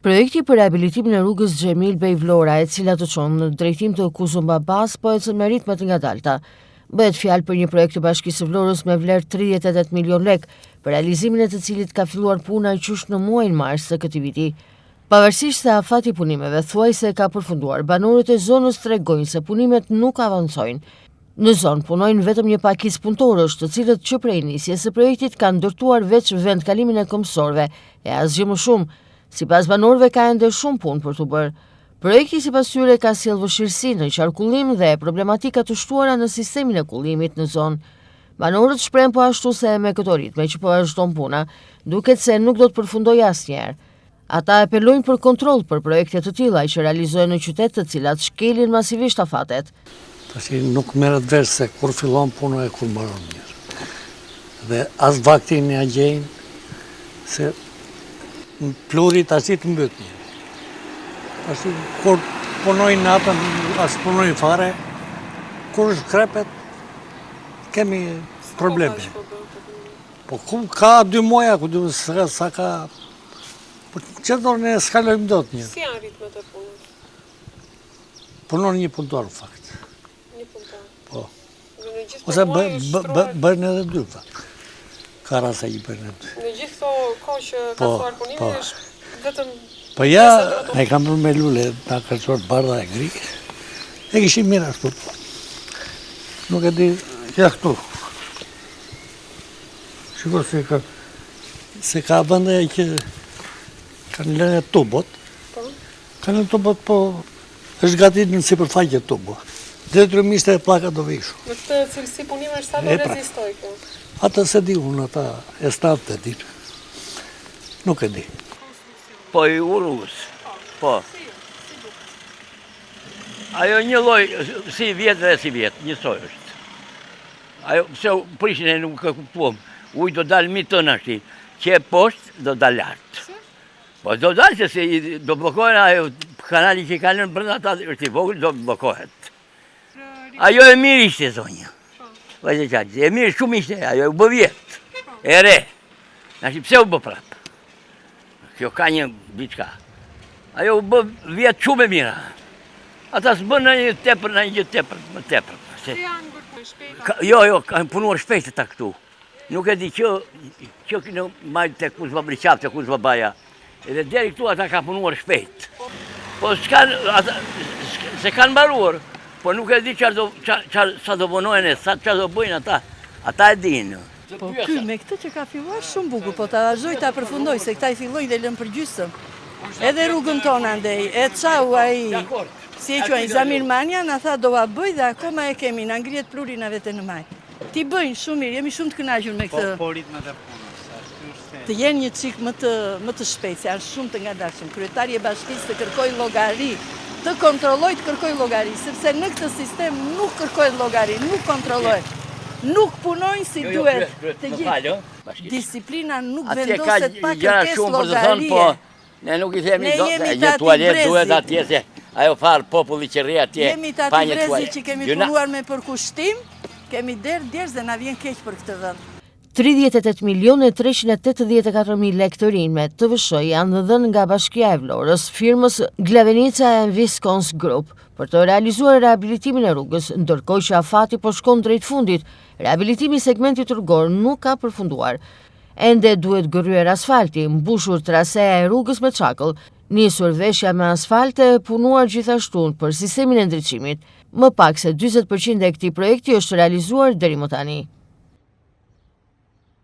Projekti për rehabilitimin e rrugës Xhemil Bej Vlora, e cila të çon në drejtim të Kuzumabas, po ecën me ritme të ngadalta. Bëhet fjalë për një projekt të Bashkisë së Vlorës me vlerë 38 milion lek, për realizimin e të cilit ka filluar puna qysh në muajin mars të këtij viti. Pavarësisht se afati i punimeve thuajse ka përfunduar, banorët e zonës tregojnë se punimet nuk avancojnë. Në zonë punojnë vetëm një pakicë punëtorësh, të cilët që prej nisjes së projektit kanë ndërtuar veç vendkalimin e këmbësorëve, e asgjë më shumë. Sipas banorëve ka ende shumë punë për të bërë. Projekti sipas tyre ka sjellë vështirësi në qarkullim dhe problematika të shtuara në sistemin e kullimit në zonë. Banorët shprehen po ashtu se me këto ritme që po vazhdon puna, duket se nuk do të përfundojë asnjëherë. Ata apelojnë për kontroll për projekte të tilla që realizohen në qytet, të cilat shkelin masivisht afatet. Tash nuk merret vesh se kur fillon puna e kur mbaron mirë. Dhe as vaktin ja gjejnë se plurit as i të mbyt një. Ashtu, kur punojnë natën, as punojnë fare, kur shkrepet, kemi probleme. Po ku ka 2 muaja, ku sa ka... Po që dorë ne s'kalojmë do të një. Si janë ritmet e punës? Punon një punëtor, në fakt. Një punëtor? Po. Në gjithë Ose të muaj shtrohet... bërnë edhe 2, fakt. Ka rasa i bërnë edhe 2. Në gjithë këto kohë që ka thuar punimi, është vetëm... Po ja, ne kam bërë me lule, ta kërcuar bardha e grike, e kishim mirë ashtu. Nuk e di, ja këtu. Shikur se ka vënde që kanë lënë tubot, kanë lënë tubot, po është gatit në sipërfaqe tubo. Detyrimisht e plaka do vishu. Në këtë cilësi punime është sa do rezistoj kjo? Ata se di unë, ata e stavë të di. Nuk e di. Po i urus, po. Ajo një loj, si vjetë dhe si vjetë, njësoj është. Ajo, pse prishin e nuk e kuptuam, ujë do dalë mi të nështi, që e poshtë do dalë lartë. Po do dalë që se do blokohen, ajo kanali që i kalën brenda ta është i vogël, do blokohet. Ajo e mirë ishte, zonja. Vajzë qatë, e mirë shumë ishte, ajo u bë vjetë, e re. Nashti, pse u bë prapë? Kjo ka një diçka. Ajo u bë vjetë shumë e mira. Ata s'bën në një tepër, në një tepër, më tepër. Si janë bërë shpejta? Jo, kanë punuar shpejt ta këtu. Nuk e di që në majtë të kuzë bëbriqap, të kuzë bëbaja. Edhe deri këtu ata ka punuar shpejt. Po se kanë baruar, po nuk e di sa do punojnë, sa do bëjnë ata. Ata e dinë. Po ky me këtë që ka filluar shumë bukur, po ta vazhdoj ta përfundoj, se këta i fillojnë dhe lënë për gjysëm. Edhe rrugën tonë andej, e çau ai, si e quajnë, Zamir Manja, na tha do a bëj dhe akoma e kemi, na ngrihet pluri na vete në maj. Ti bëjnë shumë mirë, jemi shumë të kënaqur me këtë. Po ritmet e punës, të jenë një çik më të shpejtë, janë shumë të ngadalshëm. Kryetari i bashkisë të kërkojë llogari, të kontrollojë, të kërkojë llogari, sepse në këtë sistem nuk kërkohet llogari, nuk kontrollohet. Nuk punojnë si duhet të gjithë. Disiplina nuk vendoset pa kërkesë llogarie. Ne nuk i themi një tualet duhet atje se ajo farë populli që rri atje. Jemi të ati brezi që kemi punuar me përkushtim, kemi derdh dhe na vjen keq për këtë vend. 38.384.000 lek të rinj me TVSH janë dhënë nga Bashkia e Vlorës firmës Glavenica & Viscons Group për të realizuar rehabilitimin e rrugës, ndërkohë që afati po shkon drejt fundit. Rehabilitimi i segmentit rrugor nuk ka përfunduar. Ende duhet gërryer asfalti, mbushur traseja e rrugës me çakëll, nisur veshja me asfalte, punuar gjithashtu për sistemin e ndriçimit. Më pak se 40% e këtij projekti është realizuar deri më tani.